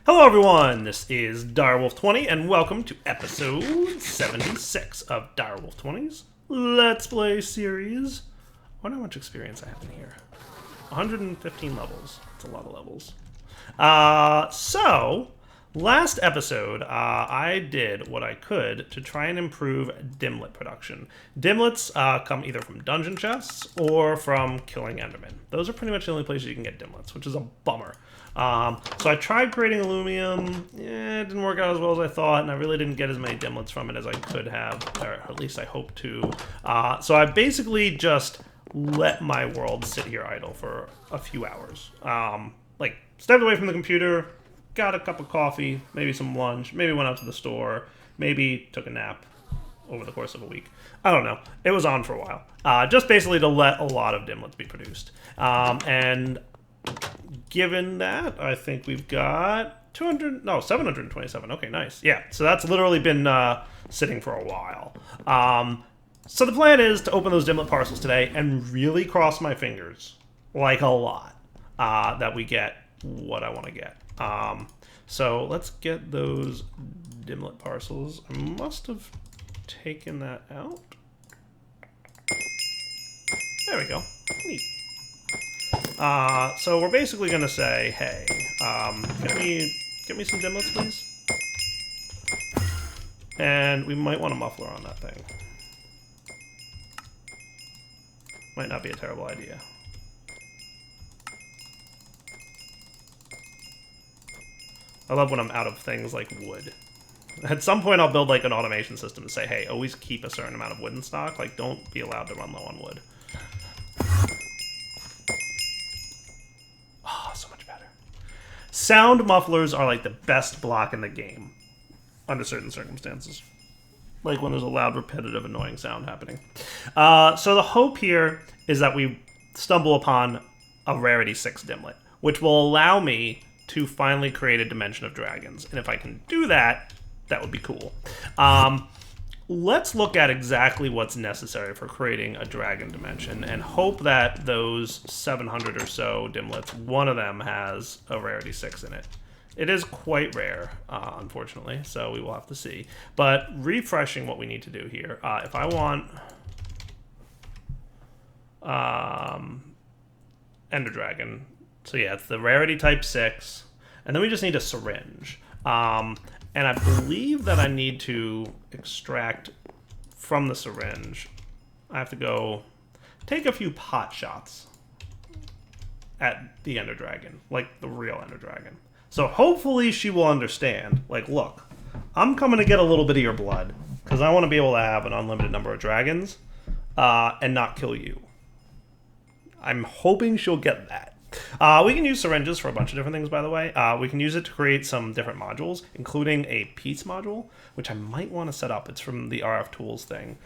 Hello everyone, this is Direwolf20 and welcome to episode 76 of Direwolf20's Let's Play series. I wonder how much experience I have in here. 115 levels. That's a lot of levels. So, last episode, I did what I could to try and improve dimlet production. Dimlets come either from dungeon chests or from killing endermen. Those are pretty much the only places you can get dimlets, which is a bummer. So I tried creating Alumium. It didn't work out as well as I thought, and I really didn't get as many dimlets from it as I could have, or at least I hope to. So I basically just let my world sit here idle for a few hours. Like, stepped away from the computer, got a cup of coffee, maybe some lunch, maybe went out to the store, maybe took a nap over the course of a week. I don't know. It was on for a while. Just basically to let a lot of dimlets be produced. And given that, I think we've got 727. Okay, nice. Yeah, so that's literally been sitting for a while. So the plan is to open those dimlet parcels today and really cross my fingers, like a lot, that we get what I want to get. So let's get those dimlet parcels. I must have taken that out. There we go. Neat. So we're basically going to say, hey, get me some dimlets, please. And we might want a muffler on that thing. Might not be a terrible idea. I love when I'm out of things like wood. At some point I'll build like an automation system to say, hey, always keep a certain amount of wood in stock. Like, don't be allowed to run low on wood. Sound mufflers are like the best block in the game under certain circumstances. Like when there's a loud, repetitive, annoying sound happening. So the hope here is that we stumble upon a rarity 6 dimlet, which will allow me to finally create a dimension of dragons. And if I can do that, that would be cool. Let's look at exactly what's necessary for creating a dragon dimension and hope that those 700 or so dimlets, one of them has a rarity 6 in it. It is quite rare, unfortunately, so we will have to see. But refreshing what we need to do here, if I want Ender Dragon, so yeah, it's the rarity type 6, and then we just need a syringe. And I believe that I need to extract from the syringe. I have to go take a few pot shots at the Ender Dragon, like the real Ender Dragon. So hopefully she will understand, like, look, I'm coming to get a little bit of your blood, because I want to be able to have an unlimited number of dragons, and not kill you. I'm hoping she'll get that. We can use syringes for a bunch of different things, by the way. We can use it to create some different modules, including a peace module, which I might want to set up. It's from the RF Tools thing.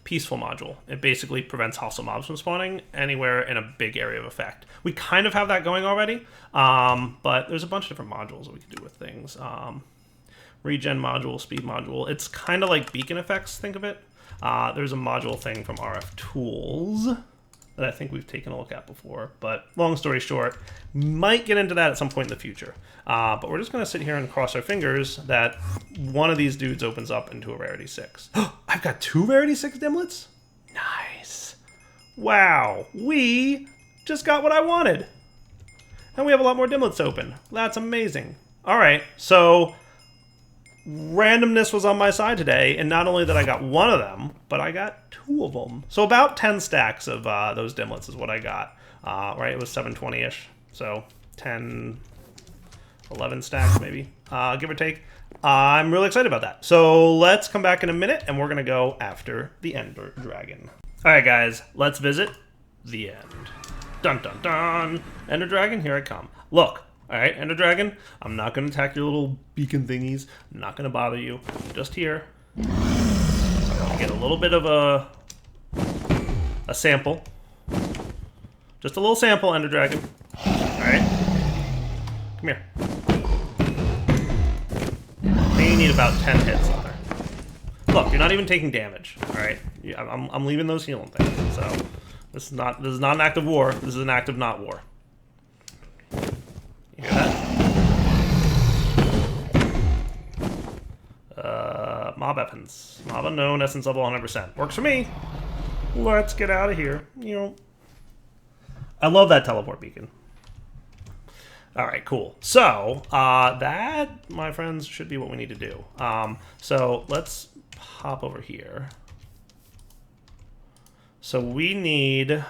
Peaceful module. It basically prevents hostile mobs from spawning anywhere in a big area of effect. We kind of have that going already, but there's a bunch of different modules that we can do with things. Regen module, speed module. It's kind of like beacon effects, think of it. There's a module thing from RF Tools that I think we've taken a look at before. But long story short, might get into that at some point in the future. But we're just going to sit here and cross our fingers that one of these dudes opens up into a rarity 6. I've got 2 rarity 6 dimlets? Nice. Wow. We just got what I wanted. And we have a lot more dimlets open. That's amazing. All right, so randomness was on my side today, and not only that I got one of them, but I got 2 of them. So about 10 stacks of those dimlets is what I got. Right, it was 720-ish, so 10, 11 stacks maybe, give or take. I'm really excited about that. So let's come back in a minute, and we're going to go after the Ender Dragon. All right, guys, let's visit the end. Dun, dun, dun. Ender Dragon, here I come. Look. All right, Ender Dragon, I'm not going to attack your little beacon thingies. I'm not going to bother you. I'm just here. I'm going to get a little bit of a sample. Just a little sample, Ender Dragon. All right. Come here. I think you need about 10 hits on her. Look, you're not even taking damage. All right. I'm leaving those healing things. So this is not an act of war. This is an act of not war. You hear that? Mob weapons. Mob unknown, essence level 100%. Works for me. Let's get out of here. You know, I love that teleport beacon. All right, cool. So that, my friends, should be what we need to do. So let's hop over here. So we need,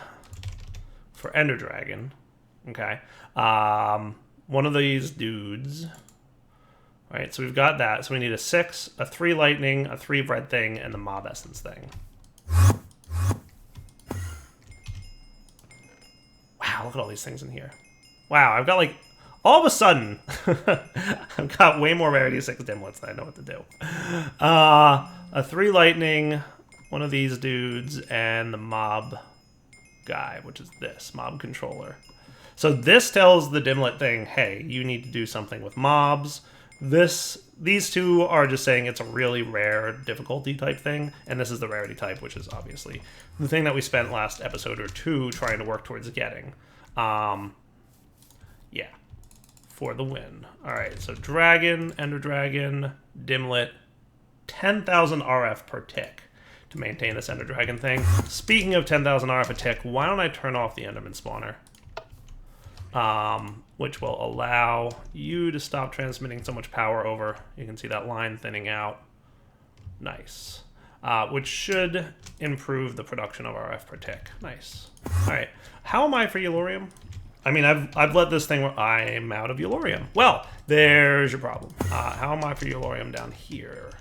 for Ender Dragon, okay, one of these dudes. All right, so we've got that. So we need a 6, a 3 lightning, a 3 red thing, and the mob essence thing. Wow, look at all these things in here. Wow, I've got like, all of a sudden, I've got way more rarity 6 dimlets than I know what to do. A 3 lightning, one of these dudes, and the mob guy, which is this, mob controller. So this tells the dimlet thing, hey, you need to do something with mobs. These two are just saying it's a really rare difficulty type thing, and this is the rarity type, which is obviously the thing that we spent last episode or two trying to work towards getting. Yeah, for the win. All right, so Dragon, Ender Dragon, Dimlet, 10,000 RF per tick to maintain this Ender Dragon thing. Speaking of 10,000 RF a tick, why don't I turn off the Enderman spawner? Which will allow you to stop transmitting so much power over. You can see that line thinning out. Nice. Which should improve the production of RF per tick. Nice. All right. How am I for Yellorium? I mean, I've let this thing where I'm out of Yellorium. Well, there's your problem. How am I for Yellorium down here?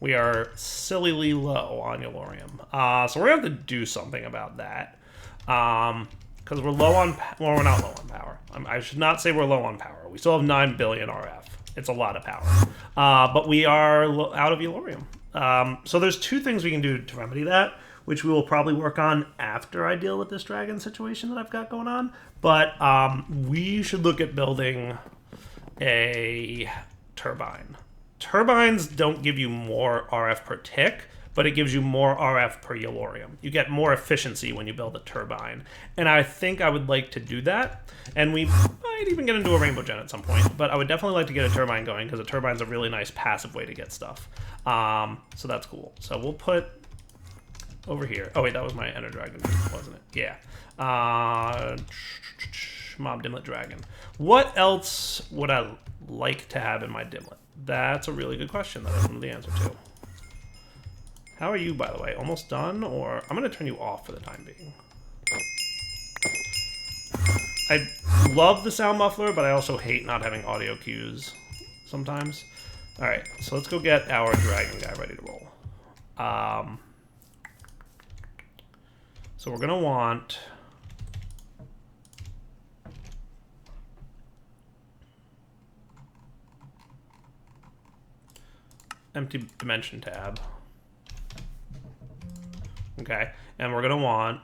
We are sillily low on Yellorium. So we're going to have to do something about that. Because we're low on... Well, we're not low on power. I should not say we're low on power. We still have 9 billion RF. It's a lot of power. But we are out of Yellorium. So there's 2 things we can do to remedy that, which we will probably work on after I deal with this dragon situation that I've got going on. But we should look at building a turbine. Turbines don't give you more RF per tick, but it gives you more RF per Yellorium. You get more efficiency when you build a turbine. And I think I would like to do that. And we might even get into a rainbow gen at some point, but I would definitely like to get a turbine going because a turbine's a really nice passive way to get stuff. So that's cool. So we'll put over here. Oh wait, that was my Ender Dragon, wasn't it? Yeah. Mob Dimlet Dragon. What else would I like to have in my Dimlet? That's a really good question that I don't know the answer to. How are you, by the way? Almost done? Or I'm going to turn you off for the time being. I love the sound muffler, but I also hate not having audio cues sometimes. All right, so let's go get our dragon guy ready to roll. So we're going to want... empty dimension tab. Okay, and we're going to want...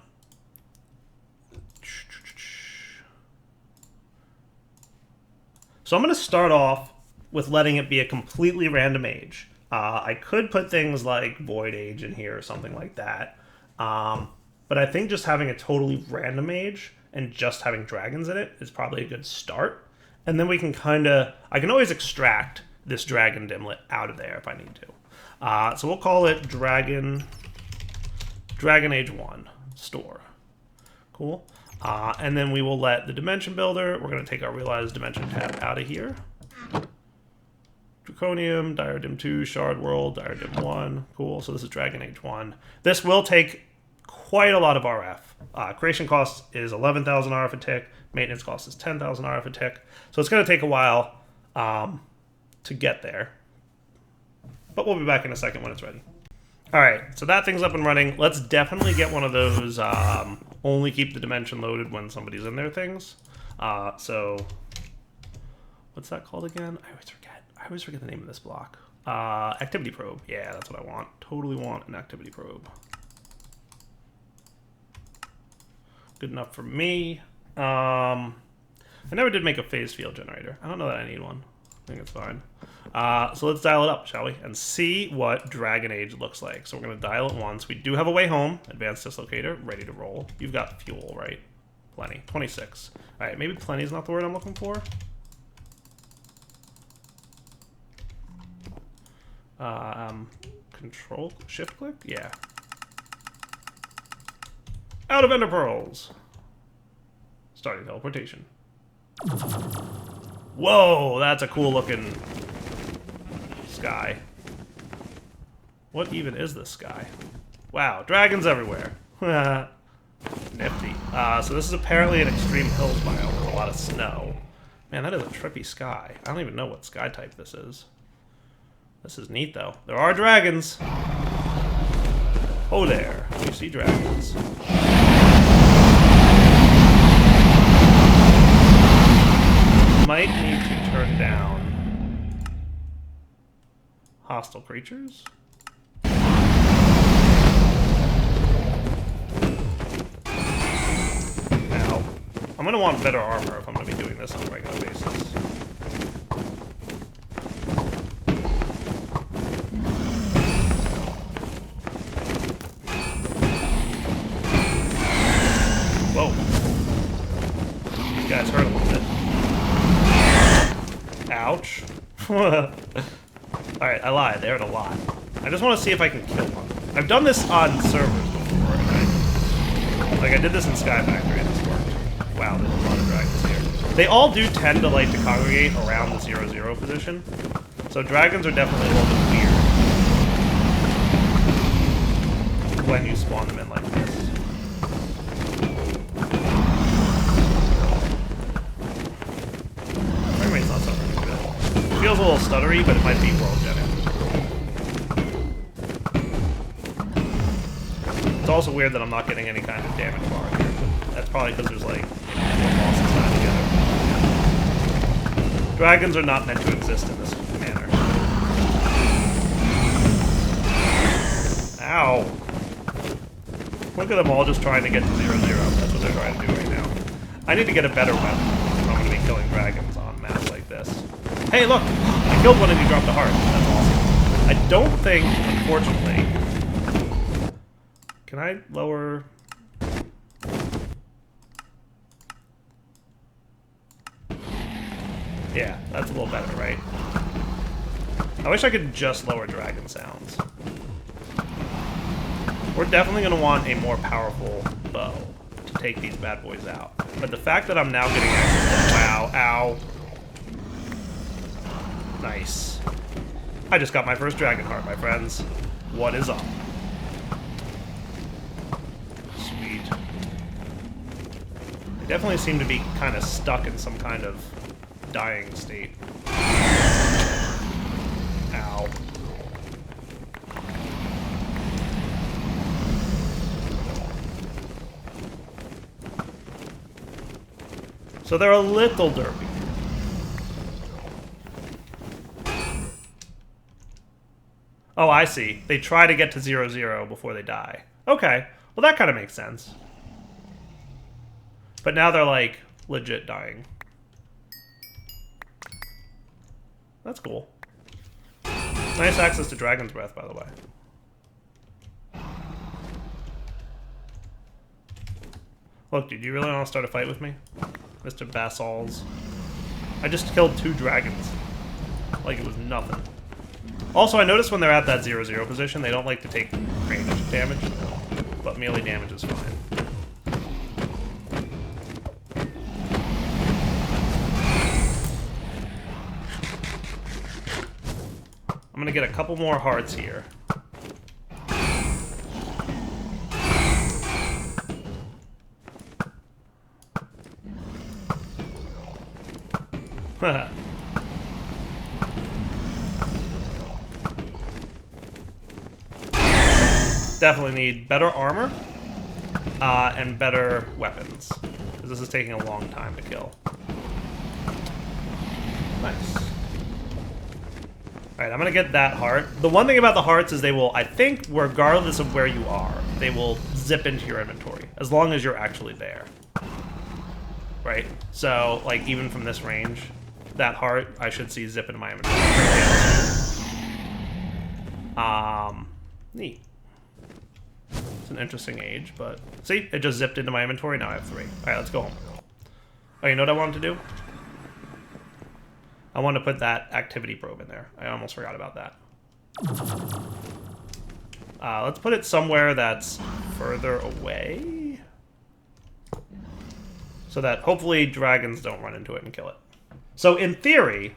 So I'm going to start off with letting it be a completely random age. I could put things like Void Age in here or something like that. But I think just having a totally random age and just having dragons in it is probably a good start. And then we can kind of... I can always extract this dragon dimlet out of there if I need to. So we'll call it Dragon Age 1 Store. Cool. And then we will let the Dimension Builder, we're going to take our Realized Dimension tab out of here. Draconium, Diadim 2, Shard World, Diadim 1. Cool, so this is Dragon Age 1. This will take quite a lot of RF. Creation cost is 11,000 RF a tick. Maintenance cost is 10,000 RF a tick. So it's going to take a while to get there. But we'll be back in a second when it's ready. All right, so that thing's up and running. Let's definitely get one of those only keep the dimension loaded when somebody's in there things. So what's that called again? I always forget the name of this block. Activity probe. Yeah, that's what I want. Totally want an activity probe. Good enough for me. I never did make a phase field generator. I don't know that I need one. I think it's fine. So let's dial it up, shall we? And see what Dragon Age looks like. So we're going to dial it once. We do have a way home. Advanced Dislocator, ready to roll. You've got fuel, right? Plenty. 26. All right, maybe plenty is not the word I'm looking for. Control, shift click? Yeah. Out of Ender Pearls. Starting teleportation. Whoa, that's a cool looking sky. What even is this sky? Wow, dragons everywhere. Nifty. So this is apparently an extreme hills biome with a lot of snow. Man, that is a trippy sky. I don't even know what sky type this is. This is neat, though. There are dragons. Oh, there. We see dragons. Might need to turn down hostile creatures. Now, I'm going to want better armor if I'm going to be doing this on a regular basis. Whoa. These guys hurt a little bit. Ouch. Alright, I lied. They hurt a lot. I just want to see if I can kill one. I've done this on servers before, and I did this in Sky Factory, and this worked. Wow, there's a lot of dragons here. They all do tend to like to congregate around the 0-0 position, so dragons are definitely a little bit weird when you spawn them in like this. Frame not suffering too good. It feels a little stuttery, but it might be world-genic. It's also weird that I'm not getting any kind of damage bar here. That's probably because there's like more bosses tied together. Dragons are not meant to exist in this manner. Ow. Look at them all just trying to get to 0-0. That's what they're trying to do right now. I need to get a better weapon if I'm going to be killing dragons on maps like this. Hey, look! I killed one and he dropped a heart. That's awesome. I don't think, unfortunately... Can I lower... Yeah, that's a little better, right? I wish I could just lower dragon sounds. We're definitely going to want a more powerful bow to take these bad boys out. But the fact that I'm now getting access to... Wow, ow. Nice. I just got my first dragon heart, my friends. What is up? Sweet. They definitely seem to be kind of stuck in some kind of dying state. Ow. So they're a little derpy. Oh, I see. They try to get to 0-0 before they die. Okay. Well, that kind of makes sense. But now they're, like, legit dying. That's cool. Nice access to Dragon's Breath, by the way. Look, dude, you really want to start a fight with me? Mr. Basal's. I just killed 2 dragons. Like it was nothing. Also, I noticed when they're at that 0-0 position, they don't like to take range damage, but melee damage is fine. I'm gonna get a couple more hearts here. Definitely need better armor and better weapons, because this is taking a long time to kill. Nice. Alright, I'm gonna get that heart. The one thing about the hearts is they will, I think, regardless of where you are, they will zip into your inventory, as long as you're actually there. Right? So, like, even from this range, that heart, I should see zip into my inventory. Neat. It's an interesting age, but... See? It just zipped into my inventory, now I have 3. Alright, let's go home. Oh, you know what I wanted to do? I wanted to put that activity probe in there. I almost forgot about that. Let's put it somewhere that's further away, so that hopefully dragons don't run into it and kill it. So in theory,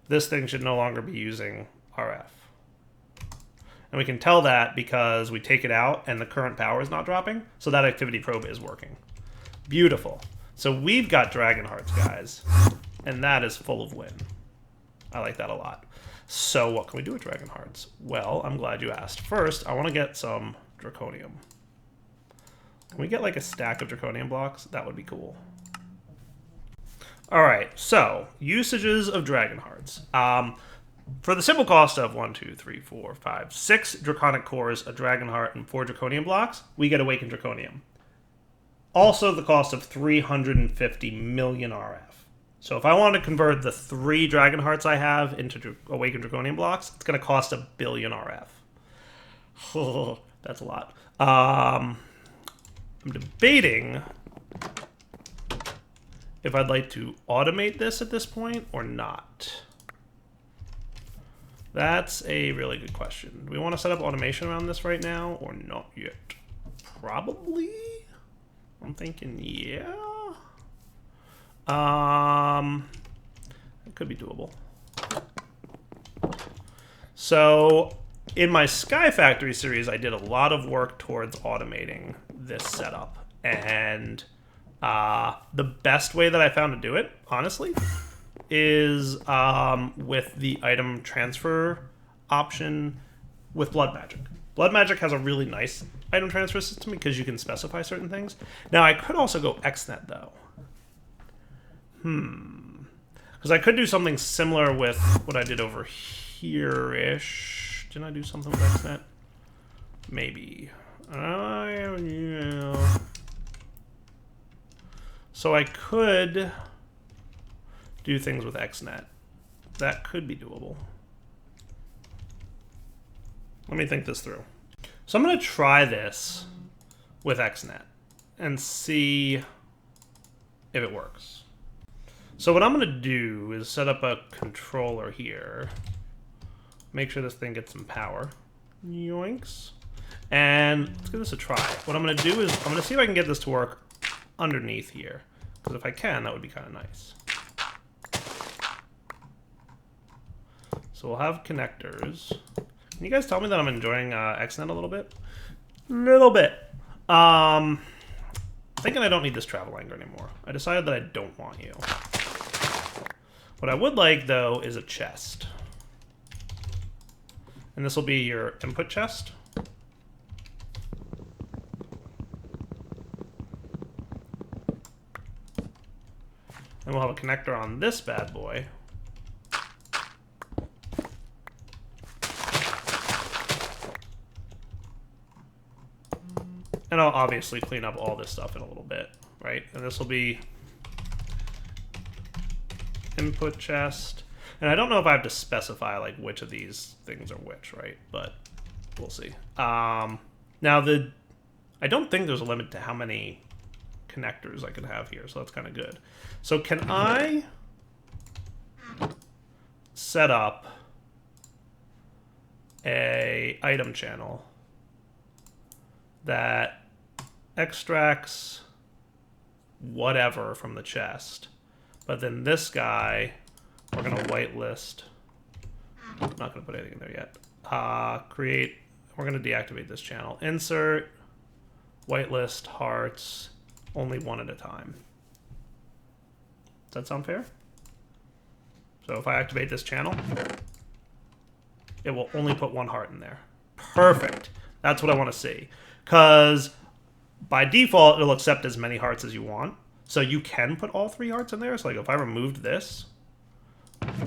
this thing should no longer be using RF. And we can tell that because we take it out and the current power is not dropping, so that activity probe is working. Beautiful. So we've got dragon hearts, guys, and that is full of win. I like that a lot. So what can we do with dragon hearts? Well, I'm glad you asked. First, I want to get some draconium. Can we get like a stack of draconium blocks? That would be cool. All right, so usages of dragon hearts. For the simple cost of 1, 2, 3, 4, 5, 6 draconic cores, a dragon heart, and 4 draconium blocks, we get awakened draconium. Also the cost of 350 million RF. So if I want to convert the 3 dragon hearts I have into awakened draconium blocks, it's going to cost 1 billion RF. Oh, that's a lot. I'm debating if I'd like to automate this at this point or not. That's a really good question. Do we want to set up automation around this right now or not yet? Probably. I'm thinking, yeah. It could be doable. So in my Sky Factory series, I did a lot of work towards automating this setup. And the best way that I found to do it, honestly, is with the item transfer option with Blood Magic. Blood Magic has a really nice item transfer system because you can specify certain things. Now, I could also go XNet, though. Because I could do something similar with what I did over here-ish. Didn't I do something with XNet? Maybe. Yeah. So I could do things with XNet. That could be doable. Let me think this through. So I'm going to try this with XNet and see if it works. So what I'm going to do is set up a controller here. Make sure this thing gets some power. Yoinks. And let's give this a try. What I'm going to do is I'm going to see if I can get this to work underneath here. Because if I can, that would be kind of nice. So we'll have connectors. Can you guys tell me that I'm enjoying XNet a little bit? Little bit. Thinking I don't need this travel anchor anymore. I decided that I don't want you. What I would like, though, is a chest. And this will be your input chest. And we'll have a connector on this bad boy. And I'll obviously clean up all this stuff in a little bit, right? And this will be input chest. And I don't know if I have to specify like which of these things are which, right? But we'll see. Now I don't think there's a limit to how many connectors I can have here, so that's kind of good. So can I set up a item channel that extracts whatever from the chest, but then this guy we're going to whitelist. I'm not going to put anything in there yet. We're going to deactivate this channel. Insert, whitelist, hearts, only one at a time. Does that sound fair? So if I activate this channel, it will only put one heart in there. Perfect. That's what I want to see. Because by default, it'll accept as many hearts as you want. So you can put all 3 hearts in there. So like if I removed this,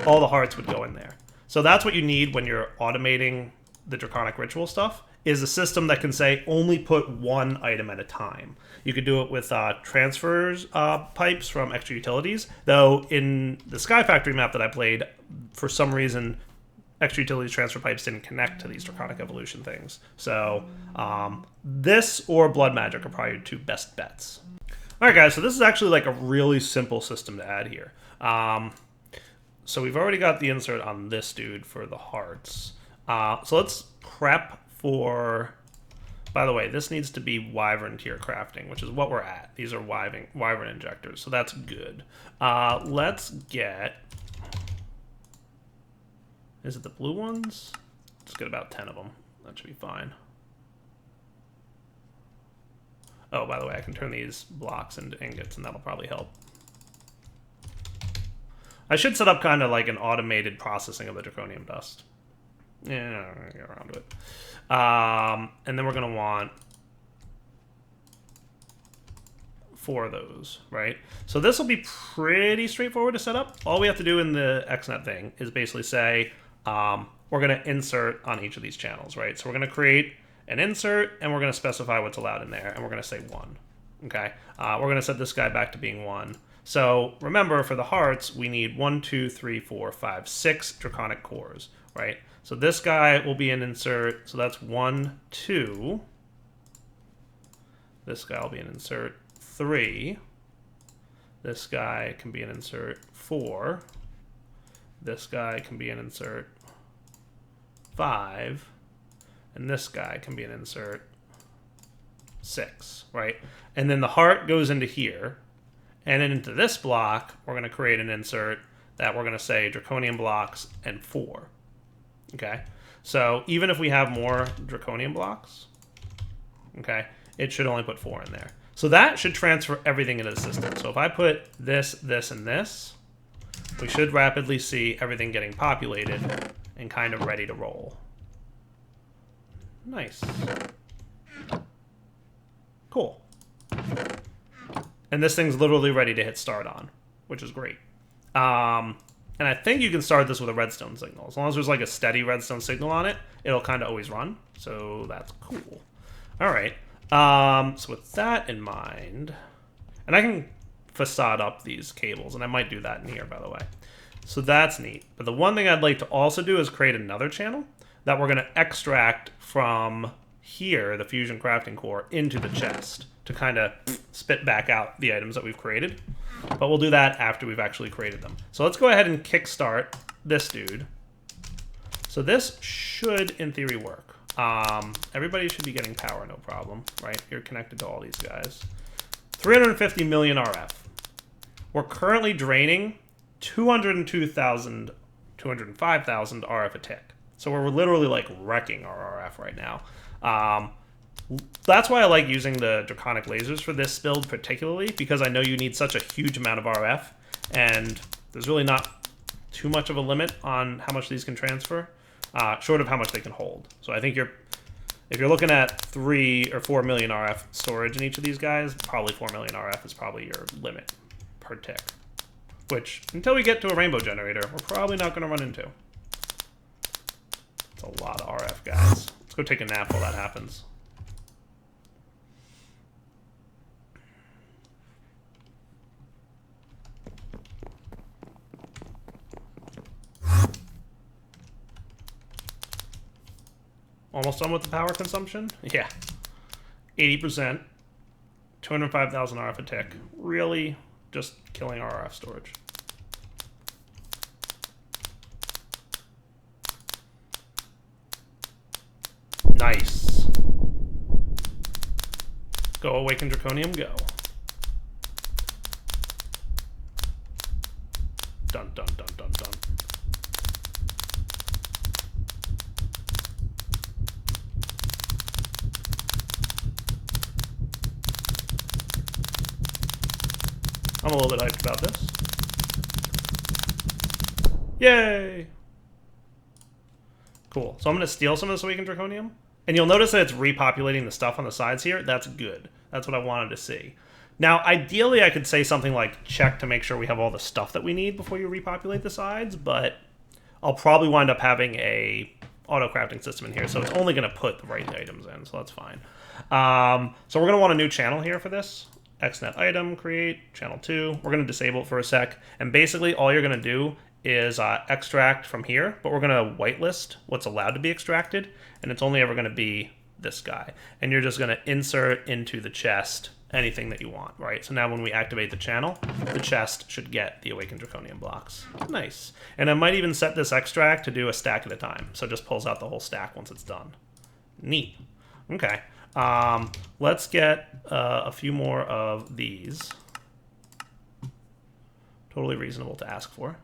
all the hearts would go in there. So that's what you need when you're automating the Draconic Ritual stuff, is a system that can say only put one item at a time. You could do it with transfers pipes from extra utilities, though in the Sky Factory map that I played, for some reason, extra utilities transfer pipes didn't connect to these Draconic Evolution things. So this or Blood Magic are probably your 2 best bets. All right, guys, so this is actually like a really simple system to add here. So we've already got the insert on this dude for the hearts. So let's prep for... By the way, this needs to be Wyvern tier crafting, which is what we're at. These are Wyvern injectors, so that's good. Let's get... Is it the blue ones? Let's get about 10 of them. That should be fine. Oh, by the way, I can turn these blocks into ingots, and that'll probably help. I should set up kind of like an automated processing of the draconium dust. Yeah, I'm gonna get around to it. And then we're going to want 4 of those, right? So this will be pretty straightforward to set up. All we have to do in the XNet thing is basically say we're going to insert on each of these channels, right? So we're going to create an insert, and we're going to specify what's allowed in there, and we're going to say 1, okay? We're going to set this guy back to being 1. So remember, for the hearts, we need 1, 2, 3, 4, 5, 6 draconic cores, right? So this guy will be an insert, so that's 1, 2. This guy will be an insert 3. This guy can be an insert 4. This guy can be an insert 5. And this guy can be an insert 6, right? And then the heart goes into here. And then into this block, we're going to create an insert that we're going to say draconium blocks and 4. Okay, so even if we have more draconium blocks, okay, it should only put 4 in there. So that should transfer everything into the system. So if I put this, this, and this, we should rapidly see everything getting populated and kind of ready to roll. Nice. Cool. And this thing's literally ready to hit start on, which is great. And I think you can start this with a redstone signal. As long as there's like a steady redstone signal on it, it'll kind of always run. So that's cool. All right. So with that in mind, and I can facade up these cables, and I might do that in here, by the way. So that's neat. But the one thing I'd like to also do is create another channel that we're going to extract from here, the fusion crafting core, into the chest to kind of spit back out the items that we've created. But we'll do that after we've actually created them. So let's go ahead and kickstart this dude. So this should, in theory, work. Everybody should be getting power, no problem, right? You're connected to all these guys. 350 million RF. We're currently draining 202,000, 205,000 RF a tick. So we're literally like wrecking our RF right now. That's why I like using the draconic lasers for this build particularly, because I know you need such a huge amount of RF, and there's really not too much of a limit on how much these can transfer, short of how much they can hold. So I think if you're looking at 3 or 4 million RF storage in each of these guys, probably 4 million RF is probably your limit per tick, which until we get to a rainbow generator, we're probably not going to run into. It's a lot of RF, guys. Let's go take a nap while that happens. Almost done with the power consumption? Yeah. 80%. 205,000 RF a tick. Really just killing our RF storage. Nice. Go awaken draconium, go. Dun dun dun dun dun. I'm a little bit hyped about this. Yay! Cool. So I'm going to steal some of this awakened draconium. And you'll notice that it's repopulating the stuff on the sides here. That's good. That's what I wanted to see. Now, ideally, I could say something like check to make sure we have all the stuff that we need before you repopulate the sides, but I'll probably wind up having a auto-crafting system in here, so it's only going to put the right items in, so that's fine. So we're going to want a new channel here for this. XNet item, create, channel 2. We're going to disable it for a sec, and basically all you're going to do is extract from here, but we're going to whitelist what's allowed to be extracted, and it's only ever going to be this guy. And you're just going to insert into the chest anything that you want, right? So now when we activate the channel, the chest should get the Awakened Draconium blocks. Nice. And I might even set this extract to do a stack at a time. So it just pulls out the whole stack once it's done. Neat. Okay. Let's get a few more of these. Totally reasonable to ask for.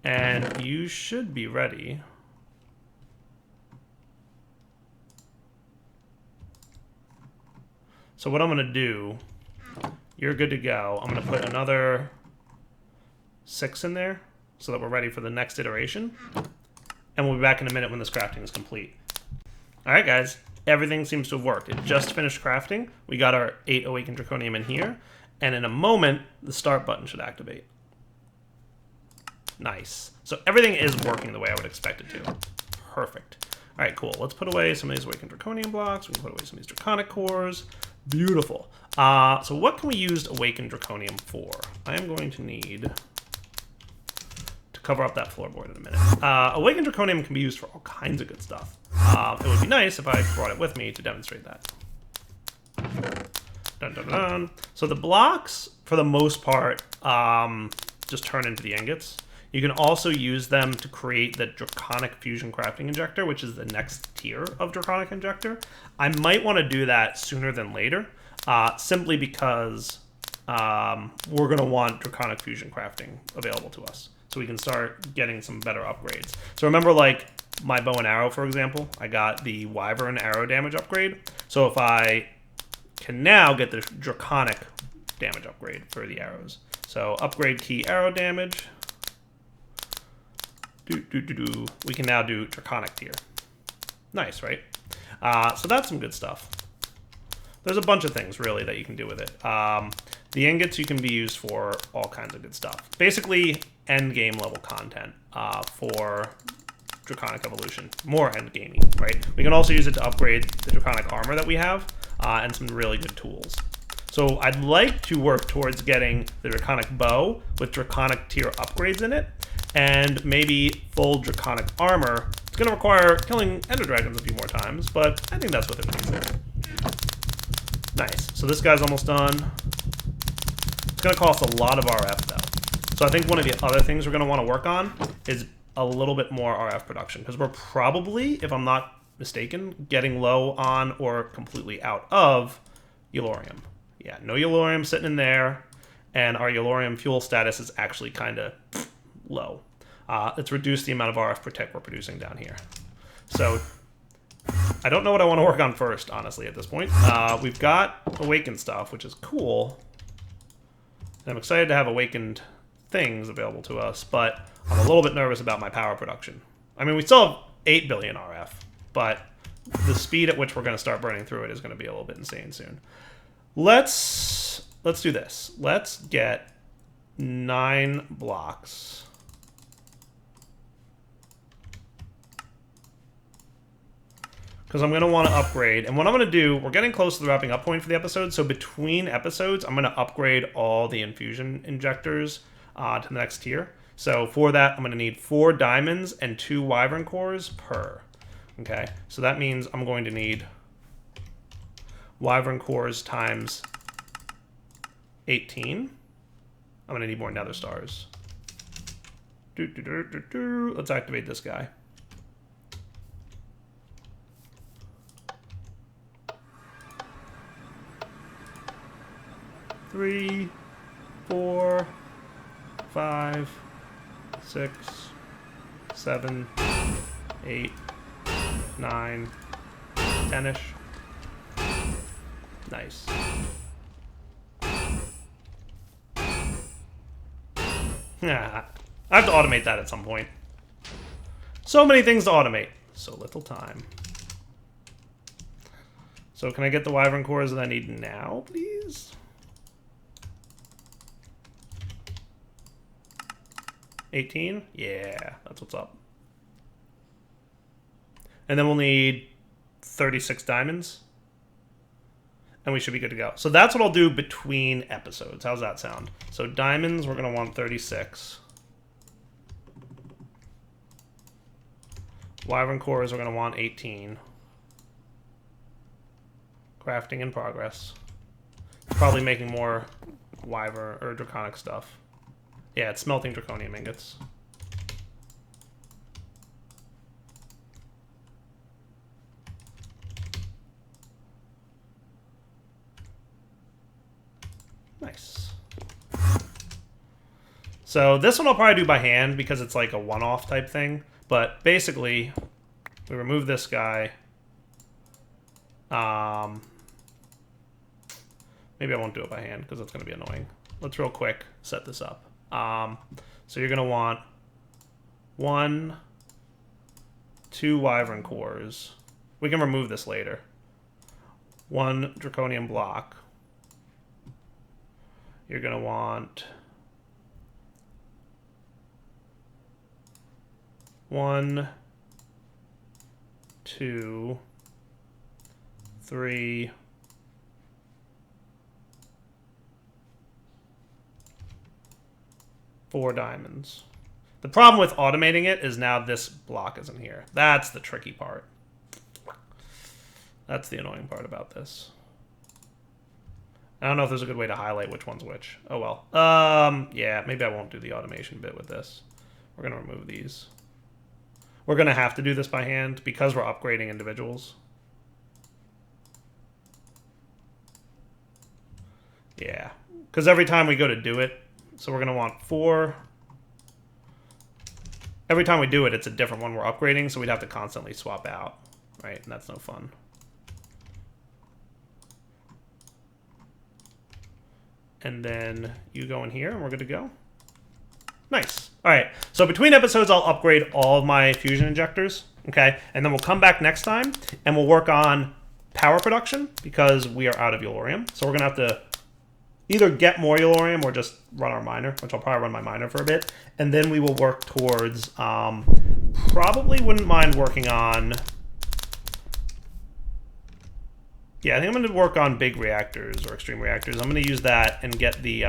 And you should be ready. So what I'm going to do, you're good to go. I'm going to put another 6 in there so that we're ready for the next iteration. And we'll be back in a minute when this crafting is complete. All right, guys. Everything seems to have worked. It just finished crafting. We got our 8 Awakened Draconium in here. And in a moment, the start button should activate. Nice. So everything is working the way I would expect it to. Perfect. All right, cool. Let's put away some of these Awakened Draconium blocks. We can put away some of these Draconic cores. Beautiful. So what can we use Awakened Draconium for? I am going to need to cover up that floorboard in a minute. Awakened Draconium can be used for all kinds of good stuff. It would be nice if I brought it with me to demonstrate that. Dun, dun, dun. So the blocks, for the most part, just turn into the ingots. You can also use them to create the Draconic Fusion Crafting Injector, which is the next tier of Draconic Injector. I might want to do that sooner than later, simply because we're going to want Draconic Fusion Crafting available to us, so we can start getting some better upgrades. So remember, like, my bow and arrow, for example, I got the Wyvern arrow damage upgrade. So if I can now get the Draconic damage upgrade for the arrows. So upgrade key arrow damage. We can now do Draconic tier. Nice, right? So that's some good stuff. There's a bunch of things, really, that you can do with it. The ingots you can be used for all kinds of good stuff. Basically, end game level content for Draconic Evolution. More end gamey, right? We can also use it to upgrade the Draconic armor that we have and some really good tools. So I'd like to work towards getting the Draconic bow with Draconic tier upgrades in it, and maybe full Draconic armor. It's going to require killing Ender Dragons a few more times, but I think that's within reason. Nice. So this guy's almost done. It's going to cost a lot of RF, though. So I think one of the other things we're going to want to work on is a little bit more RF production, because we're probably, if I'm not mistaken, getting low on or completely out of Yellorium. Yeah, no Yellorium sitting in there, and our Yellorium fuel status is actually kind of low. It's reduced the amount of RF per tick we're producing down here. So I don't know what I want to work on first, honestly, at this point. We've got Awakened stuff, which is cool. And I'm excited to have Awakened things available to us, but I'm a little bit nervous about my power production. I mean, we still have 8 billion RF, but the speed at which we're going to start burning through it is going to be a little bit insane soon. Let's do this. Let's get 9 blocks. Because I'm going to want to upgrade. And what I'm going to do, we're getting close to the wrapping up point for the episode. So between episodes, I'm going to upgrade all the infusion injectors to the next tier. So for that, I'm going to need 4 diamonds and 2 wyvern cores per. Okay, so that means I'm going to need wyvern cores times 18. I'm going to need more nether stars. Let's activate this guy. Three, 4, 5, 6, 7, 8, 9, 10-ish. Nice. Yeah, I have to automate that at some point. So many things to automate. So little time. So can I get the wyvern cores that I need now, please? 18? Yeah, that's what's up. And then we'll need 36 diamonds. And we should be good to go. So that's what I'll do between episodes. How's that sound? So diamonds, we're going to want 36. Wyvern cores, we're going to want 18. Crafting in progress. Probably making more Wyvern or Draconic stuff. Yeah, it's smelting Draconium ingots. Nice. So this one I'll probably do by hand because it's like a one-off type thing. But basically, we remove this guy. Maybe I won't do it by hand because that's going to be annoying. Let's real quick set this up. So you're going to want 1, 2 Wyvern cores. We can remove this later. 1 Draconium block. You're going to want 1, 2, 3, 4 diamonds. The problem with automating it is now this block isn't here. That's the tricky part. That's the annoying part about this. I don't know if there's a good way to highlight which one's which. Oh well. Yeah, maybe I won't do the automation bit with this. We're going to remove these. We're going to have to do this by hand because we're upgrading individuals. Yeah, because every time we go to do it, so we're going to want 4. Every time we do it, it's a different one we're upgrading, so we'd have to constantly swap out, right? And that's no fun. And then you go in here, and we're good to go. Nice. All right, so between episodes, I'll upgrade all of my fusion injectors, okay? And then we'll come back next time, and we'll work on power production, because we are out of Yellorium. So we're going to have to either get more Yellorium or just run our miner, which I'll probably run my miner for a bit. And then we will work towards, probably wouldn't mind working on, yeah, I think I'm going to work on big reactors or extreme reactors. I'm going to use that and get the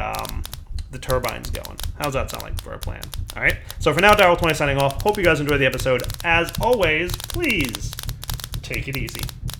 turbines going. How's that sound like for a plan? All right. So for now, Daryl20 signing off. Hope you guys enjoyed the episode. As always, please take it easy.